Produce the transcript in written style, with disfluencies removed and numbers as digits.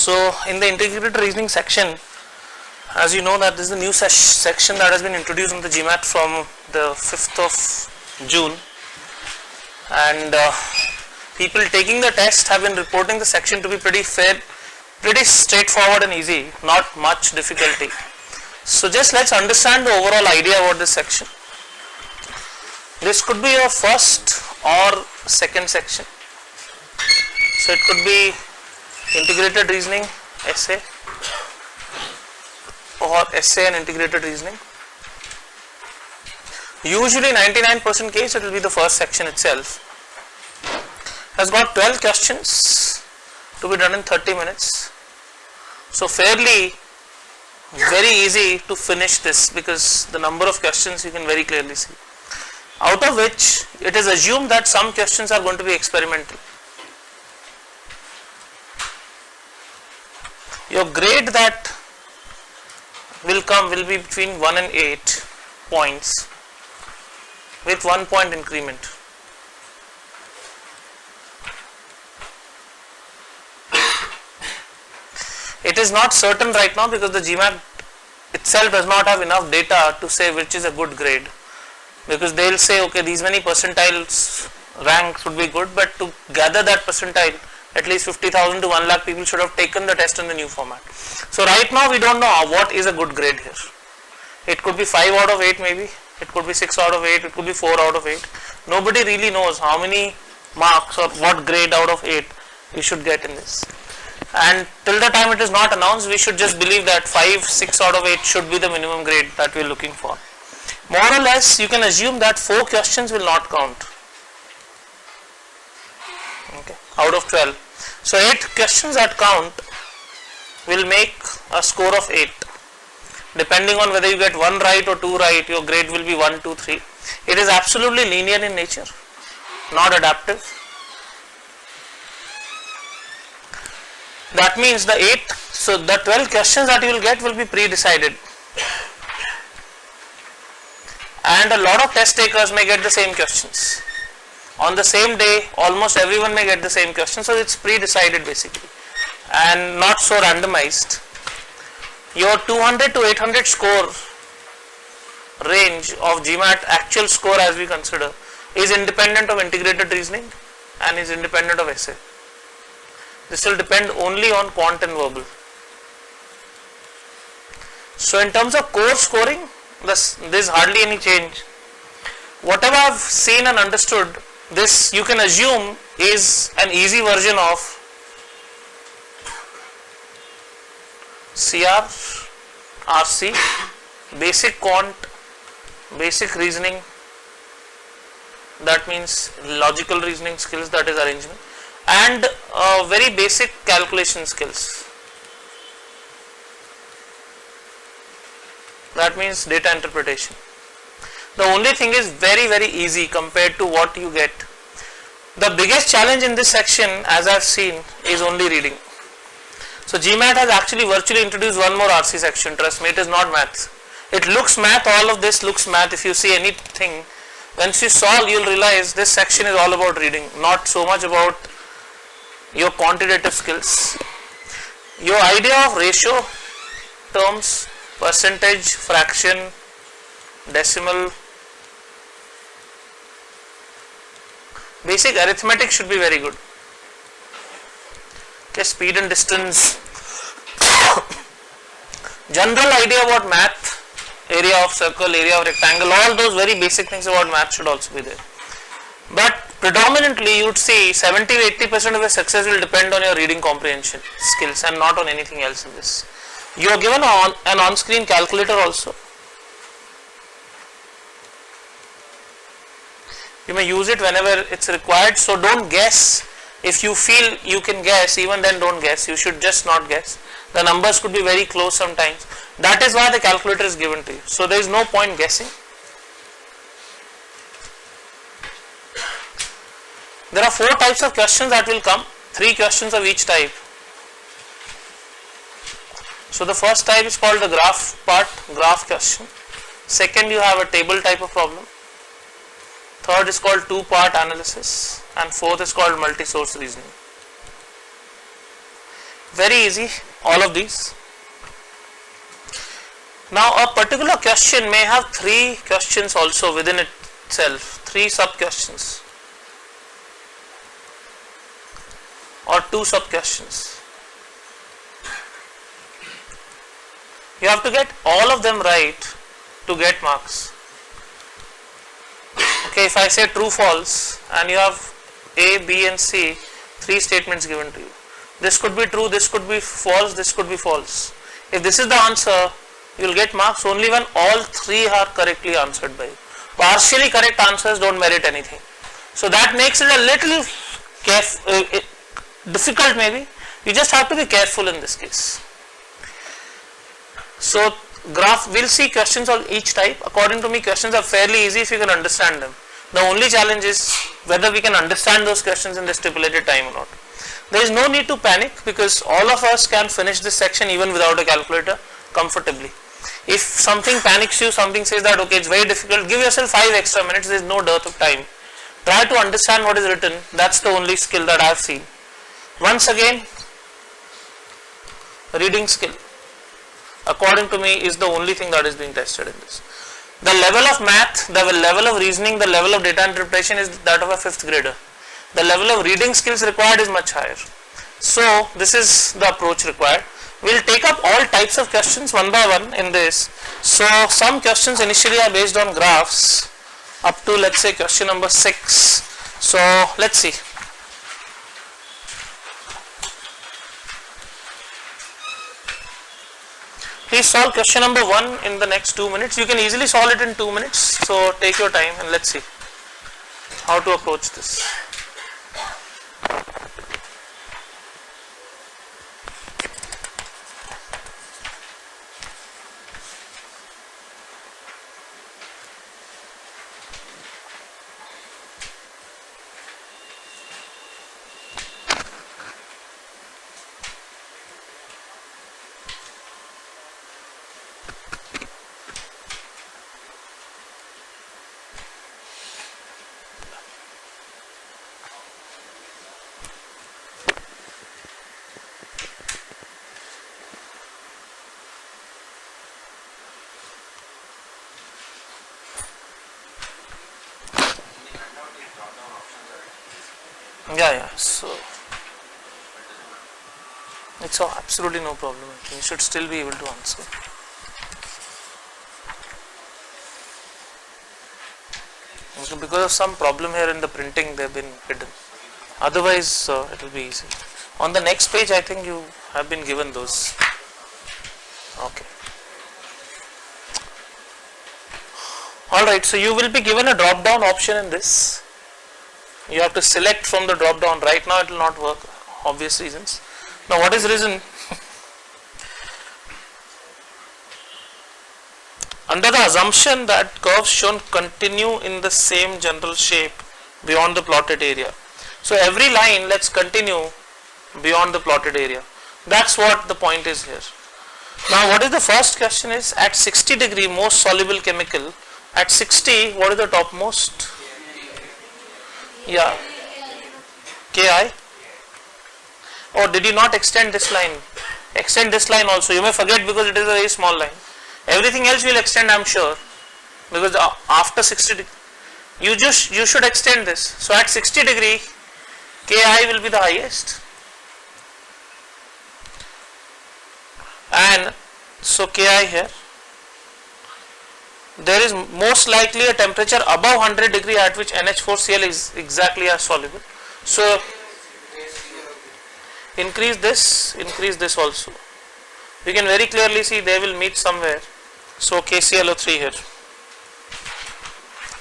So in the integrated reasoning section, as you know that this is the new section that has been introduced in the GMAT from the 5th of June, and people taking the test have been reporting the section to be pretty fair, pretty straightforward and easy, not much difficulty. So just let's understand the overall idea about this section. This could be your first or second section. So it could be integrated reasoning essay or essay and integrated reasoning. Usually 99% case it will be the first section itself. Has got 12 questions to be done in 30 minutes. So fairly very easy to finish this because the number of questions you can very clearly see. Out of which it is assumed that some questions are going to be experimental. Your grade that will be between 1 and 8 points with 1 point increment. It is not certain right now because the GMAT itself does not have enough data to say which is a good grade, because they will say okay these many percentiles ranks would be good, but to gather that percentile at least 50,000 to 1 lakh people should have taken the test in the new format. So right now we don't know what is a good grade here. It could be 5 out of 8 maybe, it could be 6 out of 8, it could be 4 out of 8. Nobody really knows how many marks or what grade out of 8 we should get in this. And till the time it is not announced, we should just believe that 5, 6 out of 8 should be the minimum grade that we are looking for. More or less you can assume that 4 questions will not count, okay, out of 12. So 8 questions that count will make a score of 8. Depending on whether you get 1 right or 2 right, your grade will be 1, 2, 3. It is absolutely linear in nature, not adaptive. That means the 12 questions that you will get will be pre-decided. And a lot of test takers may get the same questions. On the same day, almost everyone may get the same question, so it's pre-decided basically and not so randomized. Your 200 to 800 score range of GMAT actual score as we consider is independent of integrated reasoning and is independent of essay. This will depend only on quant and verbal. So in terms of core scoring, there is hardly any change. Whatever I have seen and understood, this you can assume is an easy version of CR, RC, basic quant, basic reasoning, that means logical reasoning skills, that is arrangement, and very basic calculation skills, that means data interpretation. The only thing is very easy compared to what you get. The biggest challenge in this section, as I have seen, is only reading. So GMAT has actually virtually introduced one more RC section, trust me, it is not maths. It looks math, all of this looks math. If you see anything, once you solve you will realize this section is all about reading, not so much about your quantitative skills. Your idea of ratio, terms, percentage, fraction, decimal, basic arithmetic should be very good. Okay, speed and distance, general idea about math, area of circle, area of rectangle, all those very basic things about math should also be there. But predominantly you would see 70-80% of your success will depend on your reading comprehension skills and not on anything else in this. You are given an on-screen calculator also. You may use it whenever it's required, so don't guess. If you feel you can guess, even then don't guess. You should just not guess. The numbers could be very close sometimes. That is why the calculator is given to you. So there is no point guessing. There are 4 types of questions that will come, 3 questions of each type. So the first type is called the graph part, graph question. Second, you have a table type of problem. Third is called 2-part analysis, and fourth is called multi-source reasoning. Very easy, all of these. Now a particular question may have 3 questions also within itself, 3 sub questions or 2 sub questions. You have to get all of them right to get marks. Okay, if I say true false and you have A, B and C, 3 statements given to you. This could be true, this could be false, this could be false. If this is the answer, you will get marks only when all 3 are correctly answered by you. Partially correct answers don't merit anything. So that makes it a little difficult maybe. You just have to be careful in this case. So graph, we'll see questions of each type. According to me, questions are fairly easy if you can understand them. The only challenge is whether we can understand those questions in the stipulated time or not. There is no need to panic because all of us can finish this section even without a calculator comfortably. If something panics you, something says that okay, it's very difficult, give yourself 5 extra minutes, there is no dearth of time. Try to understand what is written, that's the only skill that I have seen. Once again, reading skill, according to me, is the only thing that is being tested in this. The level of math, the level of reasoning, the level of data interpretation is that of a 5th grader. The level of reading skills required is much higher. So this is the approach required. We will take up all types of questions one by one in this. So some questions initially are based on graphs up to, let's say, question number 6. So let's see. Please solve question number 1 in the next 2 minutes. You can easily solve it in 2 minutes. So take your time and let's see how to approach this. Yeah, so it's absolutely no problem. You should still be able to answer. Okay, because of some problem here in the printing, they've been hidden. Otherwise, it will be easy. On the next page, I think you have been given those. Okay. Alright, so you will be given a drop down option in this. You have to select from the drop down. Right now it will not work, obvious reasons. Now what is reason? Under the assumption that curves shown continue in the same general shape beyond the plotted area. So every line, let's continue beyond the plotted area. That's what the point is here. Now what is the first question is, at 60 degree most soluble chemical, at 60 what is the topmost? Yeah, Ki. Or did you not extend this line? Extend this line also. You may forget because it is a very small line. Everything else will extend, I am sure, because after 60 degree, you should extend this. So at 60 degree, Ki will be the highest, and so Ki here. There is most likely a temperature above 100 degree at which NH4Cl is exactly as soluble. So increase this also. We can very clearly see they will meet somewhere. So KClO3 here.